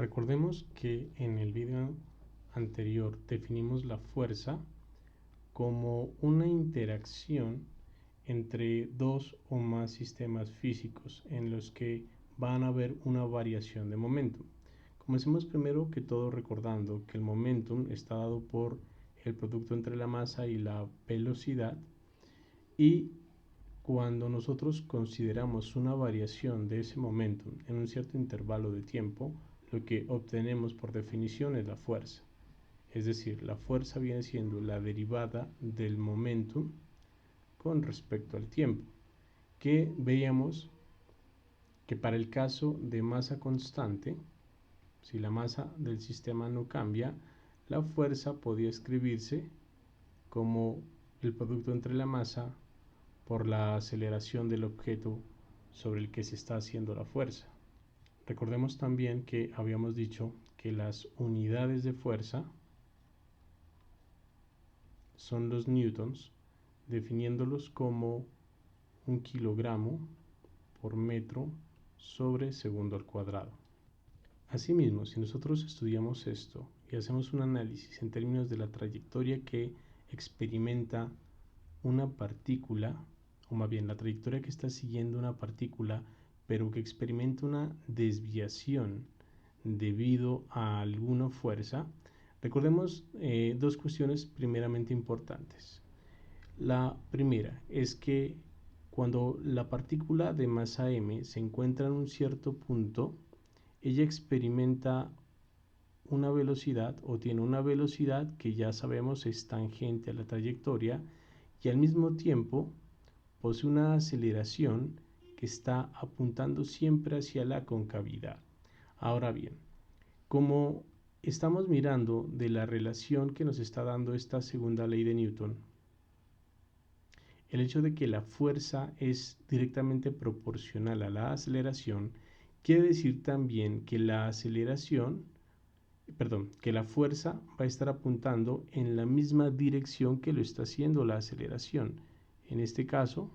Recordemos que en el video anterior definimos la fuerza como una interacción entre dos o más sistemas físicos en los que van a haber una variación de momentum. Comencemos primero que todo recordando que el momentum está dado por el producto entre la masa y la velocidad, y cuando nosotros consideramos una variación de ese momentum en un cierto intervalo de tiempo, lo que obtenemos por definición es la fuerza. Es decir, la fuerza viene siendo la derivada del momentum con respecto al tiempo, que veíamos que para el caso de masa constante, si la masa del sistema no cambia, la fuerza podía escribirse como el producto entre la masa por la aceleración del objeto sobre el que se está haciendo la fuerza. Recordemos también que habíamos dicho que las unidades de fuerza son los newtons, definiéndolos como un kilogramo por metro sobre segundo al cuadrado. Asimismo, si nosotros estudiamos esto y hacemos un análisis en términos de la trayectoria que experimenta una partícula, o más bien la trayectoria que está siguiendo una partícula, pero que experimenta una desviación debido a alguna fuerza, recordemos dos cuestiones primeramente importantes. La primera es que cuando la partícula de masa m se encuentra en un cierto punto, ella experimenta una velocidad o tiene una velocidad que ya sabemos es tangente a la trayectoria, y al mismo tiempo posee una aceleración que está apuntando siempre hacia la concavidad. Ahora bien, como estamos mirando de la relación que nos está dando esta segunda ley de Newton, el hecho de que la fuerza es directamente proporcional a la aceleración, quiere decir también que la fuerza va a estar apuntando en la misma dirección que lo está haciendo la aceleración. En este caso,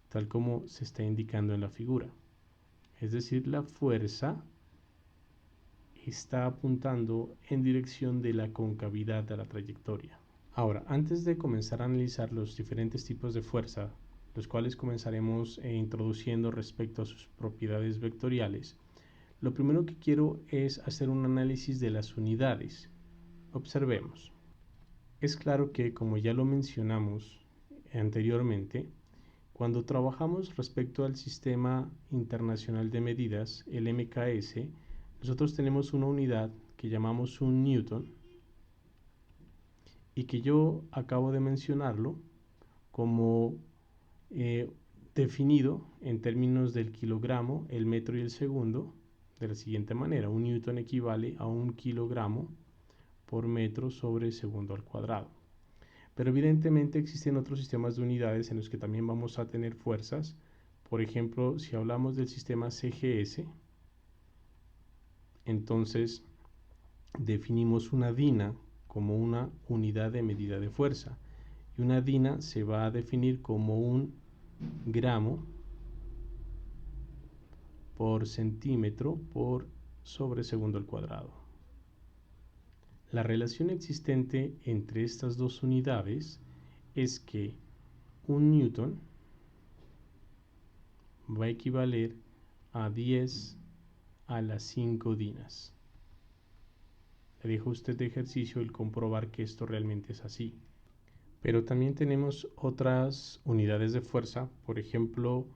tal como se está indicando en la figura. Es decir, la fuerza está apuntando en dirección de la concavidad de la trayectoria. Ahora, antes de comenzar a analizar los diferentes tipos de fuerza, los cuales comenzaremos introduciendo respecto a sus propiedades vectoriales, lo primero que quiero es hacer un análisis de las unidades. Observemos. Es claro que, como ya lo mencionamos anteriormente, cuando trabajamos respecto al Sistema Internacional de Medidas, el MKS, nosotros tenemos una unidad que llamamos un newton, y que yo acabo de mencionarlo como definido en términos del kilogramo, el metro y el segundo, de la siguiente manera: un newton equivale a un kilogramo por metro sobre segundo al cuadrado. Pero evidentemente existen otros sistemas de unidades en los que también vamos a tener fuerzas. Por ejemplo, si hablamos del sistema CGS, entonces definimos una DINA como una unidad de medida de fuerza, y una DINA se va a definir como un gramo por centímetro por sobre segundo al cuadrado. La relación existente entre estas dos unidades es que un newton va a equivaler a 10 a las 5 dinas. Le dejo a usted de ejercicio el comprobar que esto realmente es así. Pero también tenemos otras unidades de fuerza, por ejemplo,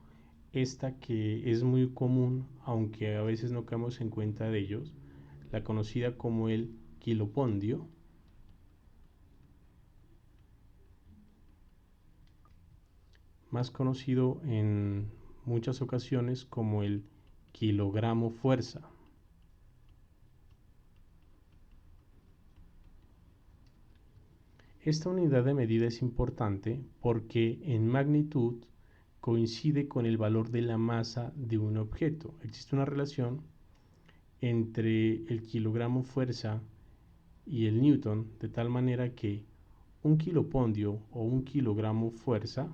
esta que es muy común, aunque a veces no caemos en cuenta de ellos, la conocida como el kilopondio, más conocido en muchas ocasiones como el kilogramo fuerza. Esta unidad de medida es importante porque en magnitud coincide con el valor de la masa de un objeto. Existe una relación entre el kilogramo fuerza y el newton, de tal manera que un kilopondio o un kilogramo fuerza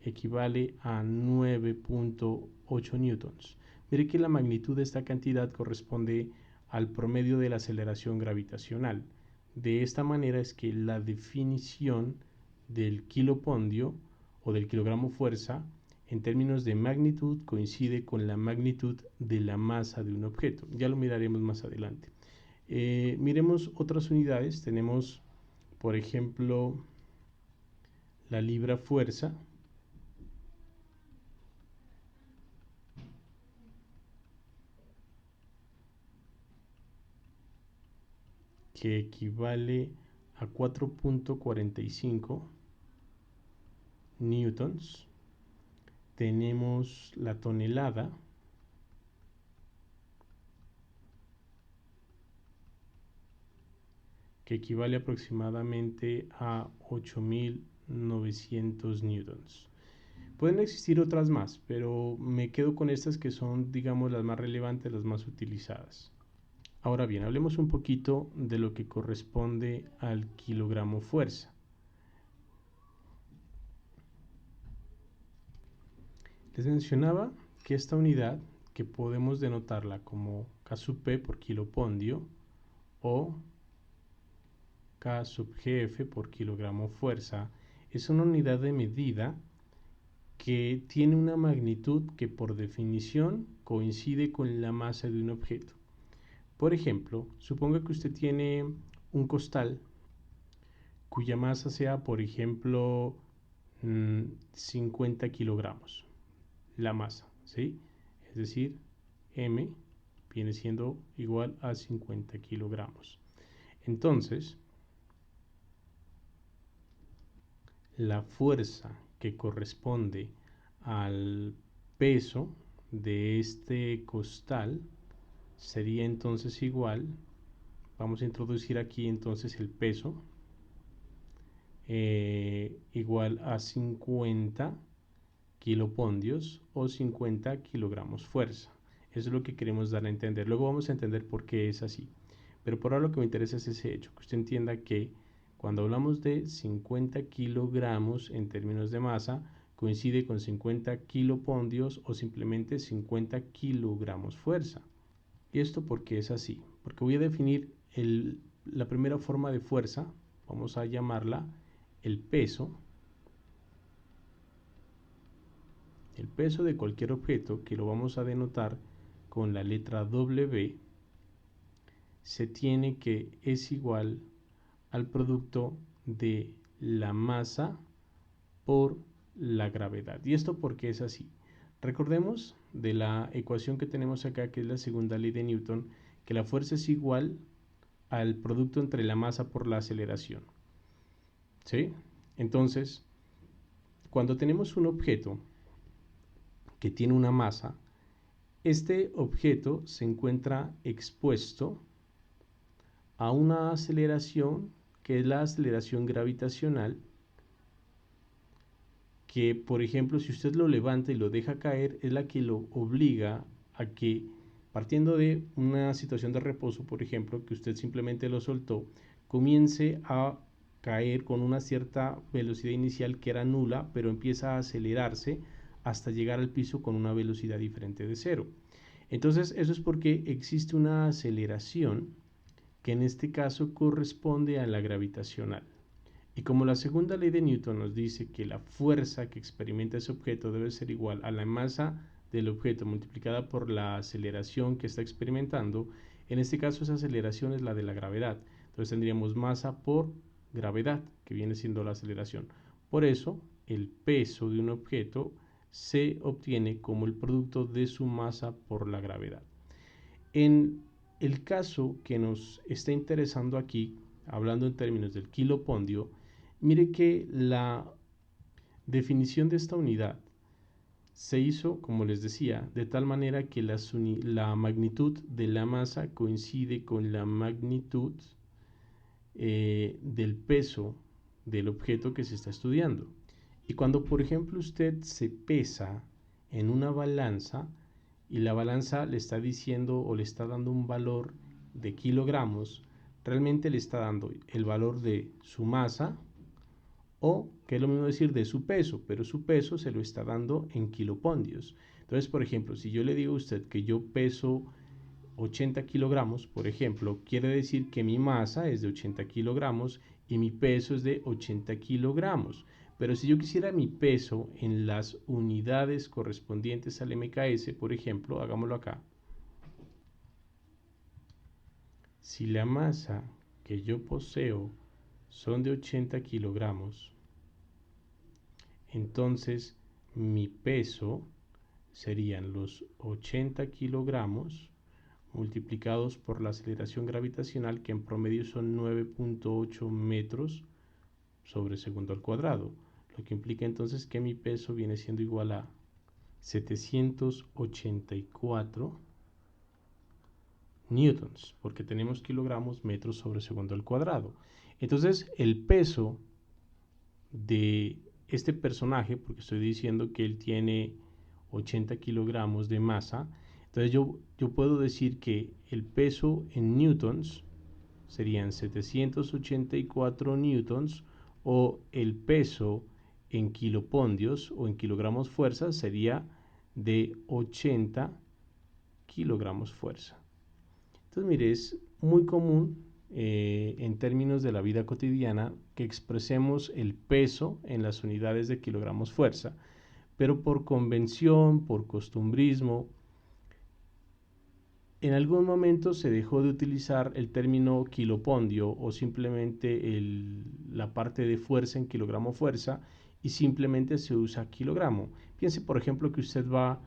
equivale a 9.8 newtons. Mire que la magnitud de esta cantidad corresponde al promedio de la aceleración gravitacional. De esta manera es que la definición del kilopondio o del kilogramo fuerza en términos de magnitud coincide con la magnitud de la masa de un objeto. Ya lo miraremos más adelante. Miremos otras unidades. Tenemos, por ejemplo, la libra fuerza, que equivale a 4.45 newtons. Tenemos la tonelada, que equivale aproximadamente a 8.900 newtons. Pueden existir otras más, pero me quedo con estas que son, digamos, las más relevantes, las más utilizadas. Ahora bien, hablemos un poquito de lo que corresponde al kilogramo fuerza. Les mencionaba que esta unidad, que podemos denotarla como K sub P por kilopondio o K sub GF por kilogramo fuerza, es una unidad de medida que tiene una magnitud que por definición coincide con la masa de un objeto. Por ejemplo, suponga que usted tiene un costal cuya masa sea, por ejemplo, 50 kilogramos. La masa, ¿sí? Es decir, M viene siendo igual a 50 kilogramos. Entonces, la fuerza que corresponde al peso de este costal sería entonces igual, vamos a introducir aquí entonces el peso, igual a 50 kilopondios o 50 kilogramos fuerza. Eso es lo que queremos dar a entender. Luego vamos a entender por qué es así. Pero por ahora lo que me interesa es ese hecho, que usted entienda que cuando hablamos de 50 kilogramos en términos de masa, coincide con 50 kilopondios o simplemente 50 kilogramos fuerza. ¿Y esto por qué es así? Porque voy a definir la primera forma de fuerza, vamos a llamarla el peso. El peso de cualquier objeto, que lo vamos a denotar con la letra W, se tiene que es igual al producto de la masa por la gravedad. ¿Y esto por qué es así? Recordemos de la ecuación que tenemos acá, que es la segunda ley de Newton, que la fuerza es igual al producto entre la masa por la aceleración. ¿Sí? Entonces, cuando tenemos un objeto que tiene una masa, este objeto se encuentra expuesto a una aceleración que es la aceleración gravitacional, que por ejemplo si usted lo levanta y lo deja caer, es la que lo obliga a que, partiendo de una situación de reposo, por ejemplo, que usted simplemente lo soltó, comience a caer con una cierta velocidad inicial que era nula, pero empieza a acelerarse hasta llegar al piso con una velocidad diferente de cero. Entonces eso es porque existe una aceleración que en este caso corresponde a la gravitacional. Y como la segunda ley de Newton nos dice que la fuerza que experimenta ese objeto debe ser igual a la masa del objeto multiplicada por la aceleración que está experimentando, en este caso esa aceleración es la de la gravedad. Entonces tendríamos masa por gravedad, que viene siendo la aceleración. Por eso, el peso de un objeto se obtiene como el producto de su masa por la gravedad. En el caso que nos está interesando aquí, hablando en términos del kilopondio, mire que la definición de esta unidad se hizo, como les decía, de tal manera que la magnitud de la masa coincide con la magnitud del peso del objeto que se está estudiando. Y cuando, por ejemplo, usted se pesa en una balanza y la balanza le está diciendo o le está dando un valor de kilogramos, realmente le está dando el valor de su masa, o que es lo mismo decir de su peso, pero su peso se lo está dando en kilopondios. Entonces, por ejemplo, si yo le digo a usted que yo peso 80 kilogramos, por ejemplo, quiere decir que mi masa es de 80 kilogramos y mi peso es de 80 kilogramos. Pero si yo quisiera mi peso en las unidades correspondientes al MKS, por ejemplo, hagámoslo acá. Si la masa que yo poseo son de 80 kilogramos, entonces mi peso serían los 80 kilogramos multiplicados por la aceleración gravitacional, que en promedio son 9.8 metros sobre segundo al cuadrado, lo que implica entonces que mi peso viene siendo igual a 784 newtons, porque tenemos kilogramos metros sobre segundo al cuadrado. Entonces el peso de este personaje, porque estoy diciendo que él tiene 80 kilogramos de masa, entonces yo puedo decir que el peso en newtons serían 784 newtons, o el peso en kilopondios o en kilogramos fuerza sería de 80 kilogramos fuerza. Entonces, mire, es muy común en términos de la vida cotidiana que expresemos el peso en las unidades de kilogramos fuerza, pero por convención, por costumbrismo, en algún momento se dejó de utilizar el término kilopondio o simplemente la parte de fuerza en kilogramo fuerza, y simplemente se usa kilogramo. Piense, por ejemplo, que usted va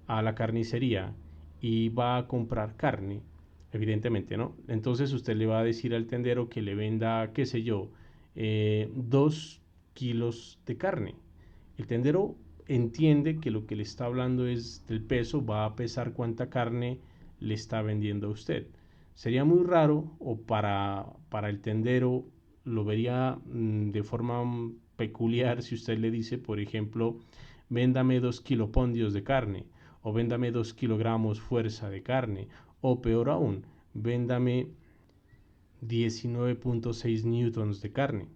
a la carnicería y va a comprar carne, evidentemente, ¿no? Entonces usted le va a decir al tendero que le venda, qué sé yo, 2 kilos de carne. El tendero entiende que lo que le está hablando es del peso, va a pesar cuánta carne le está vendiendo a usted. Sería muy raro, o para el tendero lo vería de forma peculiar, si usted le dice, por ejemplo, véndame 2 kilopondios de carne, o véndame 2 kilogramos fuerza de carne, o peor aún, véndame 19.6 newtons de carne.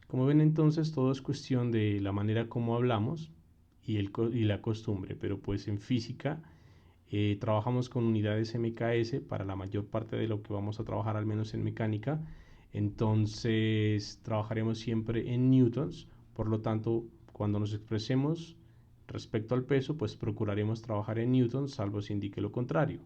Como ven, entonces todo es cuestión de la manera como hablamos y la costumbre, pero pues en física trabajamos con unidades MKS para la mayor parte de lo que vamos a trabajar, al menos en mecánica. Entonces trabajaremos siempre en newtons, por lo tanto, cuando nos expresemos respecto al peso, pues procuraremos trabajar en newtons, salvo se indique lo contrario.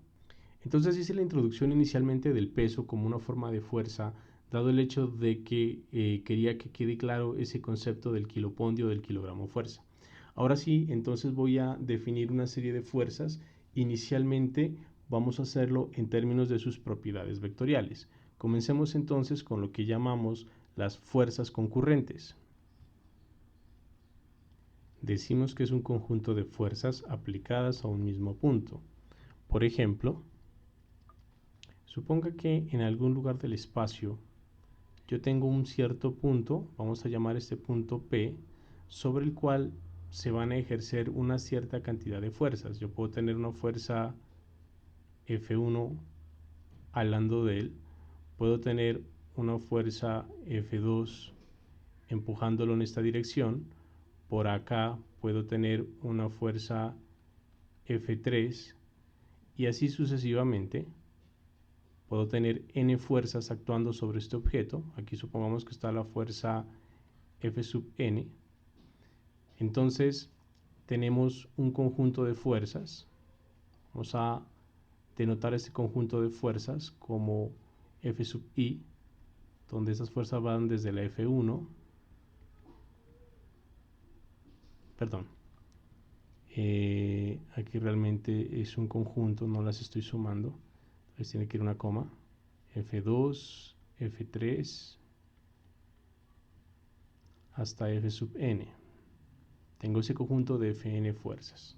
Entonces hice la introducción inicialmente del peso como una forma de fuerza, dado el hecho de que quería que quede claro ese concepto del kilopondio, del kilogramo fuerza. Ahora sí, entonces voy a definir una serie de fuerzas. Inicialmente vamos a hacerlo en términos de sus propiedades vectoriales. Comencemos entonces con lo que llamamos las fuerzas concurrentes. Decimos que es un conjunto de fuerzas aplicadas a un mismo punto. Por ejemplo, suponga que en algún lugar del espacio yo tengo un cierto punto, vamos a llamar este punto P, sobre el cual se van a ejercer una cierta cantidad de fuerzas. Yo puedo tener una fuerza F1 hablando de él, puedo tener una fuerza F2 empujándolo en esta dirección, por acá puedo tener una fuerza F3 y así sucesivamente. Puedo tener n fuerzas actuando sobre este objeto. Aquí supongamos que está la fuerza F sub n. Entonces tenemos un conjunto de fuerzas. Vamos a denotar este conjunto de fuerzas como F sub i, donde esas fuerzas van desde la F1, perdón, aquí realmente es un conjunto, no las estoy sumando, entonces tiene que ir una coma, F2, F3, hasta F sub n. Tengo ese conjunto de Fn fuerzas.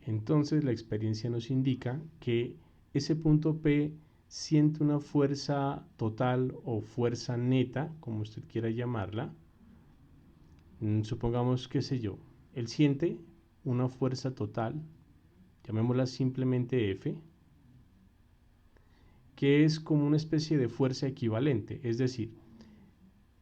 Entonces la experiencia nos indica que ese punto P siente una fuerza total o fuerza neta, como usted quiera llamarla. Supongamos, qué sé yo, él siente una fuerza total, llamémosla simplemente F, que es como una especie de fuerza equivalente. Es decir,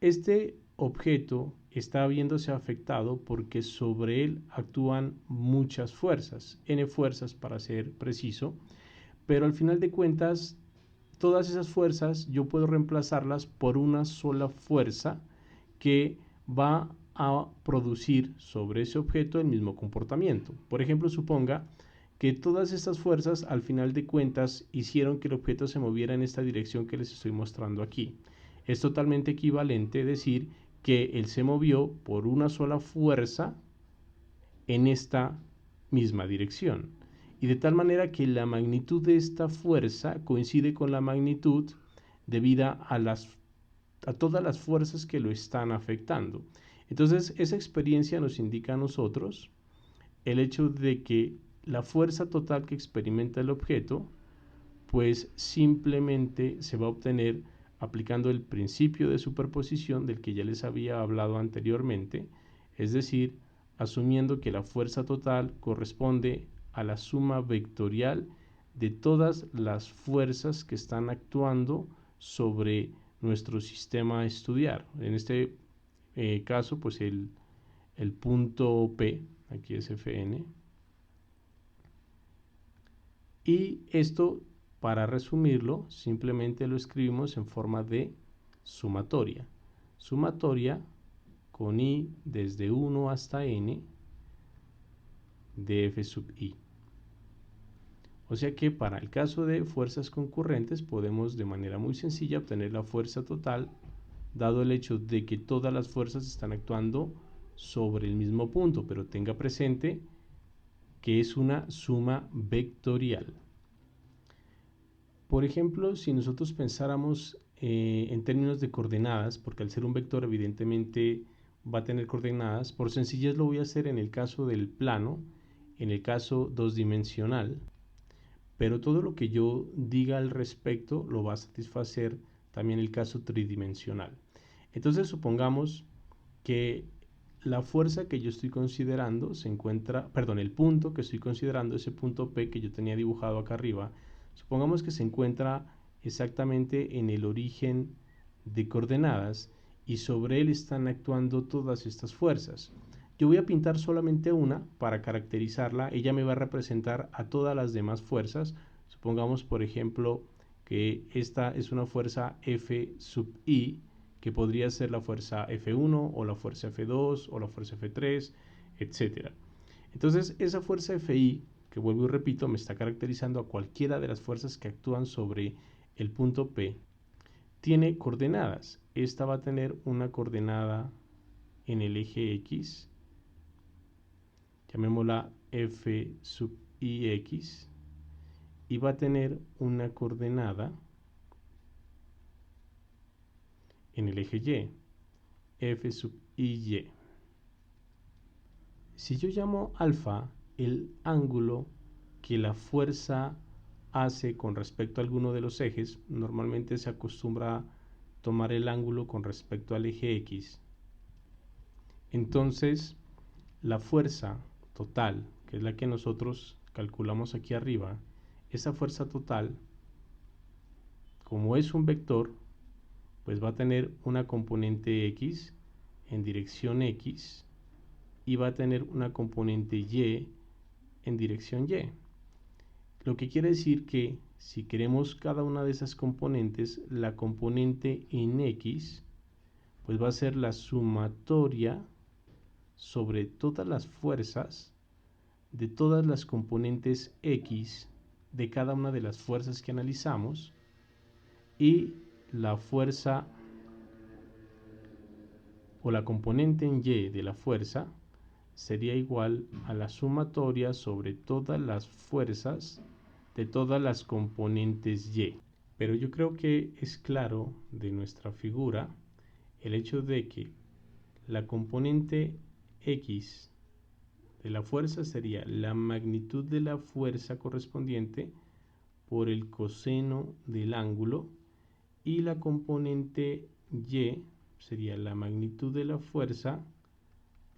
este objeto está viéndose afectado porque sobre él actúan muchas fuerzas, n fuerzas para ser preciso, pero al final de cuentas todas esas fuerzas yo puedo reemplazarlas por una sola fuerza que va a producir sobre ese objeto el mismo comportamiento. Por ejemplo, suponga que todas estas fuerzas al final de cuentas hicieron que el objeto se moviera en esta dirección que les estoy mostrando aquí. Es totalmente equivalente decir que él se movió por una sola fuerza en esta misma dirección. Y de tal manera que la magnitud de esta fuerza coincide con la magnitud debida a todas las fuerzas que lo están afectando. Entonces, esa experiencia nos indica a nosotros el hecho de que la fuerza total que experimenta el objeto, pues simplemente se va a obtener aplicando el principio de superposición del que ya les había hablado anteriormente, es decir, asumiendo que la fuerza total corresponde a la suma vectorial de todas las fuerzas que están actuando sobre nuestro sistema a estudiar. En este caso, pues el punto P, aquí es Fn, y esto, para resumirlo, simplemente lo escribimos en forma de sumatoria. Sumatoria con i desde 1 hasta n de f sub i. O sea que para el caso de fuerzas concurrentes podemos de manera muy sencilla obtener la fuerza total, dado el hecho de que todas las fuerzas están actuando sobre el mismo punto, pero tenga presente que es una suma vectorial. Por ejemplo, si nosotros pensáramos en términos de coordenadas, porque al ser un vector evidentemente va a tener coordenadas, por sencillez lo voy a hacer en el caso del plano, en el caso dos dimensional, pero todo lo que yo diga al respecto lo va a satisfacer también el caso tridimensional. Entonces supongamos que la fuerza que yo estoy considerando se encuentra, perdón, el punto que estoy considerando, ese punto P que yo tenía dibujado acá arriba, supongamos que se encuentra exactamente en el origen de coordenadas y sobre él están actuando todas estas fuerzas. Yo voy a pintar solamente una para caracterizarla, ella me va a representar a todas las demás fuerzas. Supongamos, por ejemplo, que esta es una fuerza F sub i, que podría ser la fuerza F1 o la fuerza F2 o la fuerza F3, etc. Entonces, esa fuerza Fi, que vuelvo y repito, me está caracterizando a cualquiera de las fuerzas que actúan sobre el punto P, tiene coordenadas. Esta va a tener una coordenada en el eje X, llamémosla F sub ix, y va a tener una coordenada en el eje Y, F sub y. Si yo llamo alfa el ángulo que la fuerza hace con respecto a alguno de los ejes, normalmente se acostumbra a tomar el ángulo con respecto al eje X. Entonces, la fuerza total, que es la que nosotros calculamos aquí arriba, esa fuerza total, como es un vector, pues va a tener una componente X en dirección X y va a tener una componente Y en dirección Y. Lo que quiere decir que si queremos cada una de esas componentes, la componente en X, pues va a ser la sumatoria sobre todas las fuerzas de todas las componentes X de cada una de las fuerzas que analizamos, y la fuerza o la componente en Y de la fuerza sería igual a la sumatoria sobre todas las fuerzas de todas las componentes Y. Pero yo creo que es claro de nuestra figura el hecho de que la componente X de la fuerza sería la magnitud de la fuerza correspondiente por el coseno del ángulo, y la componente Y sería la magnitud de la fuerza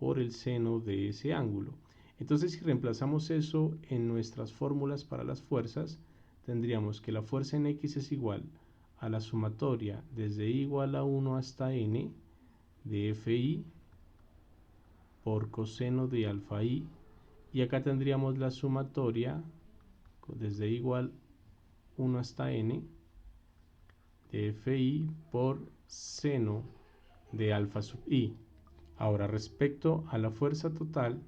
por el seno de ese ángulo. Entonces, si reemplazamos eso en nuestras fórmulas para las fuerzas, tendríamos que la fuerza en X es igual a la sumatoria desde i igual a 1 hasta n de FI por coseno de alfa I, y acá tendríamos la sumatoria desde igual 1 hasta n de FI por seno de alfa sub I. Ahora, respecto a la fuerza total,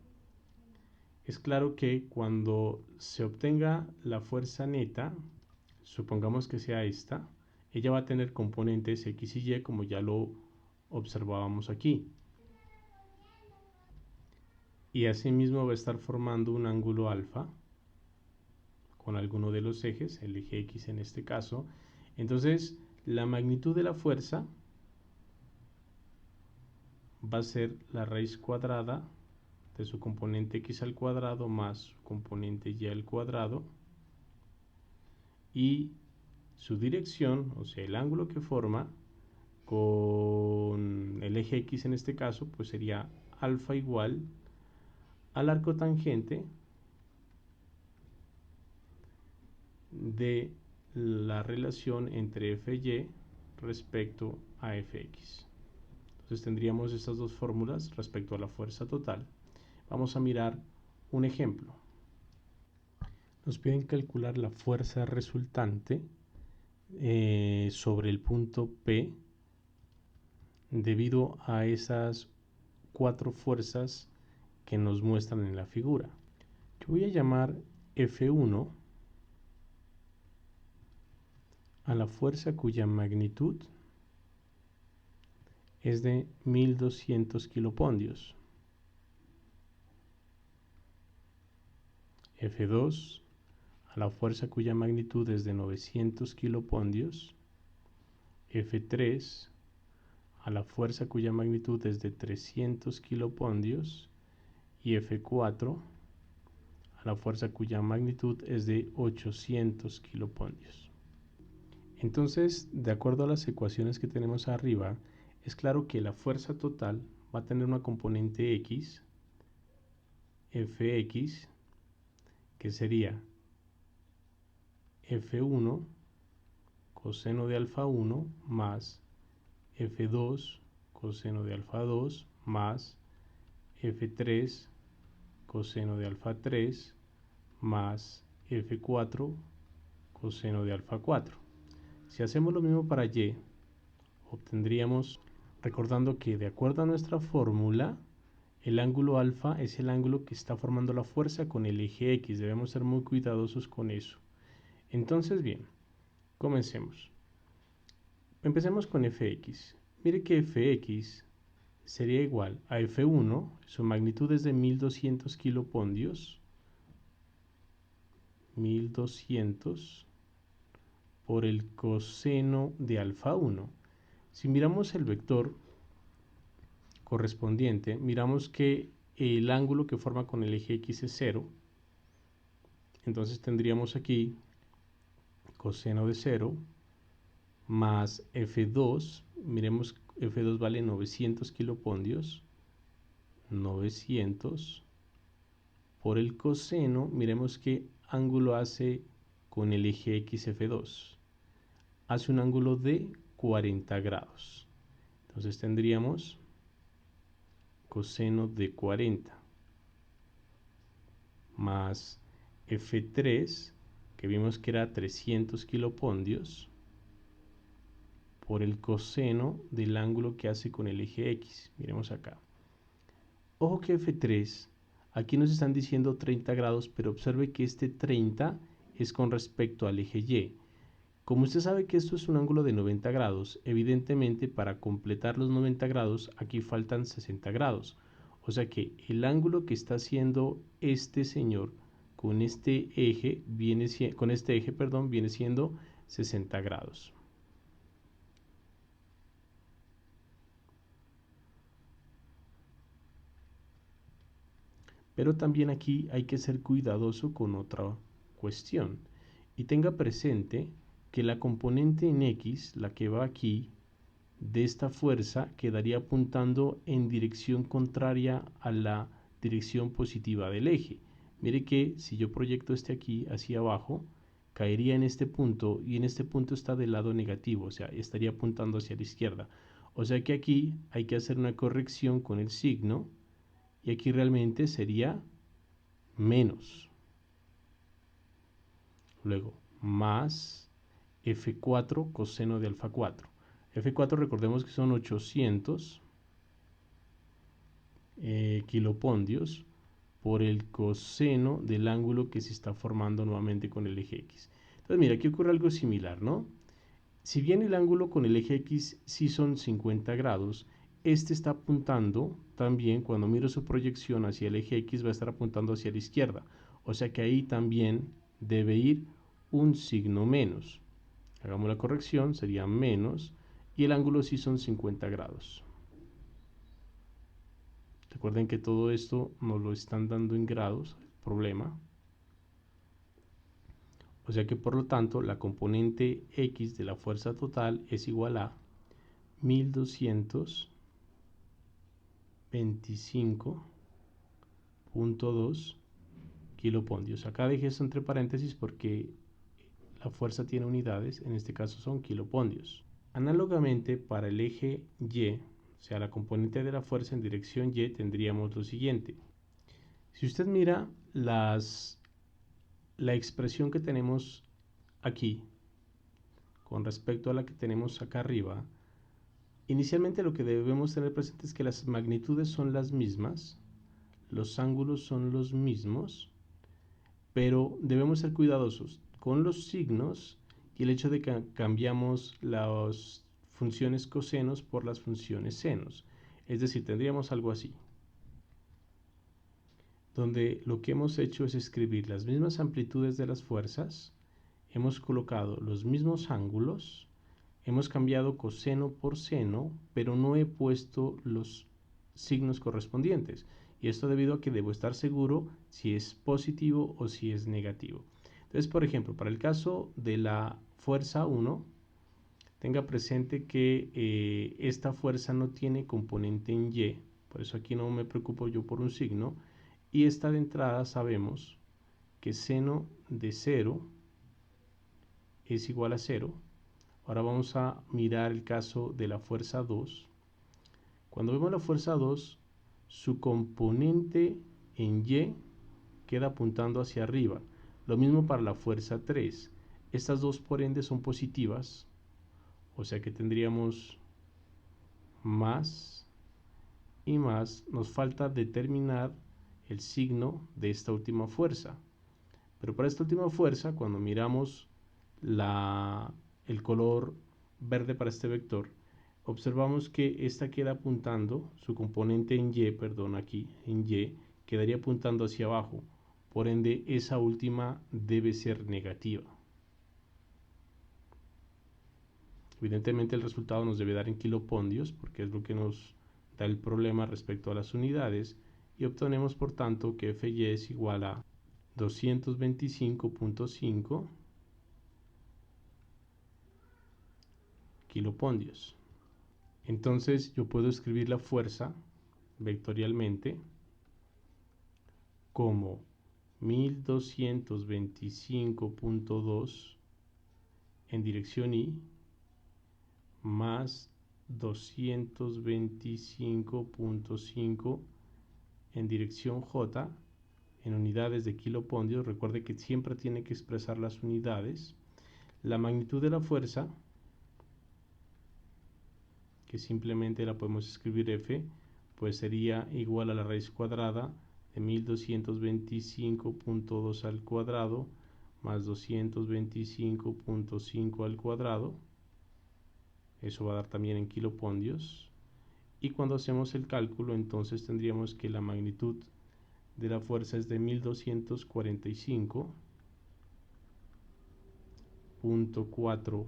es claro que cuando se obtenga la fuerza neta, supongamos que sea esta, ella va a tener componentes X y Y como ya lo observábamos aquí. Y asimismo va a estar formando un ángulo alfa con alguno de los ejes, el eje X en este caso. Entonces, la magnitud de la fuerza va a ser la raíz cuadrada de su componente X al cuadrado más su componente Y al cuadrado, y su dirección, o sea, el ángulo que forma con el eje X en este caso, pues sería alfa igual al arco tangente de la relación entre Fy respecto a Fx. Entonces tendríamos estas dos fórmulas respecto a la fuerza total. Vamos a mirar un ejemplo. Nos piden calcular la fuerza resultante sobre el punto P debido a esas cuatro fuerzas que nos muestran en la figura. Yo voy a llamar F1 a la fuerza cuya magnitud es de 1200 kilopondios. F2 a la fuerza cuya magnitud es de 900 kilopondios. F3 a la fuerza cuya magnitud es de 300 kilopondios. Y F4 a la fuerza cuya magnitud es de 800 kilopondios. Entonces, de acuerdo a las ecuaciones que tenemos arriba, es claro que la fuerza total va a tener una componente X, Fx, que sería F1 coseno de alfa 1 más F2 coseno de alfa 2 más F3 coseno de alfa 3 más F4 coseno de alfa 4. Si hacemos lo mismo para Y, obtendríamos, recordando que de acuerdo a nuestra fórmula, el ángulo alfa es el ángulo que está formando la fuerza con el eje X. Debemos ser muy cuidadosos con eso. Entonces, bien, comencemos. Empecemos con Fx. Mire que Fx sería igual a F1, su magnitud es de 1200 kilopondios, 1200 por el coseno de alfa 1. Si miramos el vector correspondiente, miramos que el ángulo que forma con el eje X es 0. Entonces tendríamos aquí coseno de 0 más F2. Miremos, F2 vale 900 kilopondios. 900 por el coseno. Miremos qué ángulo hace con el eje X F2. Hace un ángulo de 40 grados. Entonces tendríamos coseno de 40 más F3, que vimos que era 300 kilopondios, por el coseno del ángulo que hace con el eje X. Miremos acá. Ojo que F3, aquí nos están diciendo 30 grados, pero observe que este 30 es con respecto al eje Y. Como usted sabe que esto es un ángulo de 90 grados, evidentemente para completar los 90 grados aquí faltan 60 grados. O sea que el ángulo que está haciendo este señor con este eje viene siendo 60 grados. Pero también aquí hay que ser cuidadoso con otra cuestión. Y tenga presente que la componente en X, la que va aquí, de esta fuerza quedaría apuntando en dirección contraria a la dirección positiva del eje. Mire que si yo proyecto este aquí hacia abajo, caería en este punto, y en este punto está del lado negativo, o sea, estaría apuntando hacia la izquierda. O sea que aquí hay que hacer una corrección con el signo y aquí realmente sería menos. Luego, más F4 coseno de alfa 4. F4 recordemos que son 800 kilopondios por el coseno del ángulo que se está formando nuevamente con el eje X. Entonces, mira, aquí ocurre algo similar, ¿no? Si bien el ángulo con el eje X sí son 50 grados, este está apuntando también, cuando miro su proyección hacia el eje X, va a estar apuntando hacia la izquierda. O sea que ahí también debe ir un signo menos. Hagamos la corrección, sería menos, y el ángulo sí son 50 grados. Recuerden que todo esto nos lo están dando en grados, el problema. O sea que por lo tanto la componente X de la fuerza total es igual a 1225.2 kilopondios. Acá dejé esto entre paréntesis porque la fuerza tiene unidades, en este caso son kilopondios. Análogamente, para el eje Y, o sea, la componente de la fuerza en dirección Y, tendríamos lo siguiente. Si usted mira la expresión que tenemos aquí con respecto a la que tenemos acá arriba, inicialmente lo que debemos tener presente es que las magnitudes son las mismas, los ángulos son los mismos, pero debemos ser cuidadosos con los signos y el hecho de que cambiamos las funciones cosenos por las funciones senos. Es decir, tendríamos algo así, donde lo que hemos hecho es escribir las mismas amplitudes de las fuerzas, hemos colocado los mismos ángulos, hemos cambiado coseno por seno, pero no he puesto los signos correspondientes. Y esto debido a que debo estar seguro si es positivo o si es negativo. Entonces, por ejemplo, para el caso de la fuerza 1, tenga presente que esta fuerza no tiene componente en Y, por eso aquí no me preocupo yo por un signo, y esta de entrada sabemos que seno de 0 es igual a 0. Ahora vamos a mirar el caso de la fuerza 2. Cuando vemos la fuerza 2, su componente en Y queda apuntando hacia arriba. Lo mismo para la fuerza 3. Estas dos por ende son positivas, o sea que tendríamos más y más. Nos falta determinar el signo de esta última fuerza. Pero para esta última fuerza, cuando miramos el color verde para este vector, observamos que esta queda apuntando, su componente en Y, perdón, aquí en Y, quedaría apuntando hacia abajo. Por ende, esa última debe ser negativa. Evidentemente el resultado nos debe dar en kilopondios, porque es lo que nos da el problema respecto a las unidades, y obtenemos por tanto que Fy es igual a 225.5 kilopondios. Entonces yo puedo escribir la fuerza vectorialmente como 1225.2 en dirección Y más 225.5 en dirección J en unidades de kilopondios. Recuerde que siempre tiene que expresar las unidades. La magnitud de la fuerza, que simplemente la podemos escribir F, pues sería igual a la raíz cuadrada de 1225.2 al cuadrado más 225.5 al cuadrado. Eso va a dar también en kilopondios. Y cuando hacemos el cálculo, entonces tendríamos que la magnitud de la fuerza es de 1245.4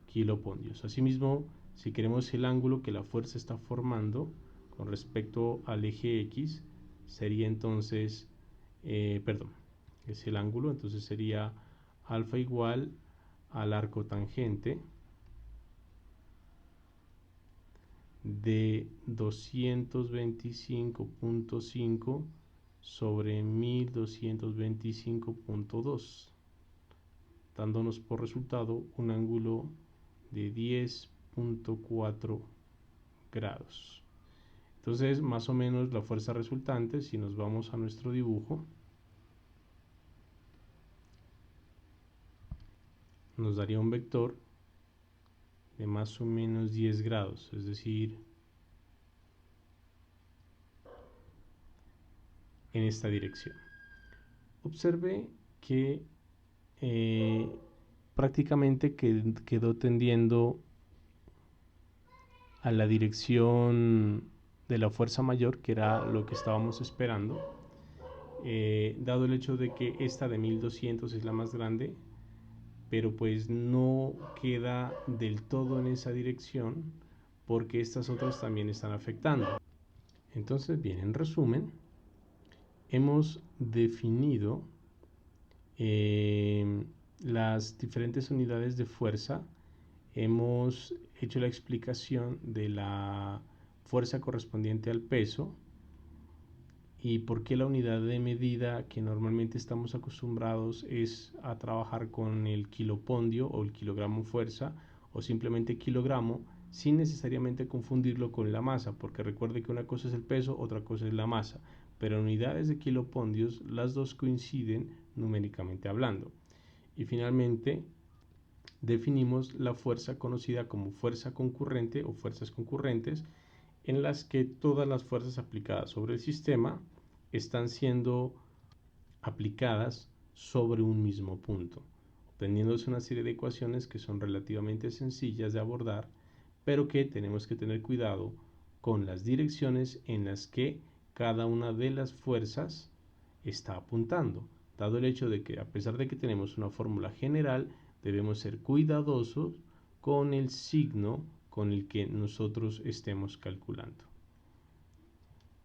kilopondios. Asimismo, si queremos el ángulo que la fuerza está formando con respecto al eje X, sería entonces, es el ángulo, entonces sería alfa igual al arco tangente de 225.5 sobre 1225.2, dándonos por resultado un ángulo de 10 3.4 grados. Entonces, más o menos la fuerza resultante, si nos vamos a nuestro dibujo, nos daría un vector de más o menos 10 grados, es decir, en esta dirección. Observe que prácticamente quedó tendiendo a la dirección de la fuerza mayor, que era lo que estábamos esperando. Dado el hecho de que esta de 1200 es la más grande, pero pues no queda del todo en esa dirección porque estas otras también están afectando. Entonces, bien, en resumen, hemos definido las diferentes unidades de fuerza, hemos hecho la explicación de la fuerza correspondiente al peso y por qué la unidad de medida que normalmente estamos acostumbrados es a trabajar con el kilopondio o el kilogramo fuerza o simplemente kilogramo, sin necesariamente confundirlo con la masa, porque recuerde que una cosa es el peso, otra cosa es la masa, pero en unidades de kilopondios las dos coinciden numéricamente hablando. Y finalmente definimos la fuerza conocida como fuerza concurrente o fuerzas concurrentes, en las que todas las fuerzas aplicadas sobre el sistema están siendo aplicadas sobre un mismo punto, obteniéndose una serie de ecuaciones que son relativamente sencillas de abordar, pero que tenemos que tener cuidado con las direcciones en las que cada una de las fuerzas está apuntando, dado el hecho de que a pesar de que tenemos una fórmula general, debemos ser cuidadosos con el signo con el que nosotros estemos calculando.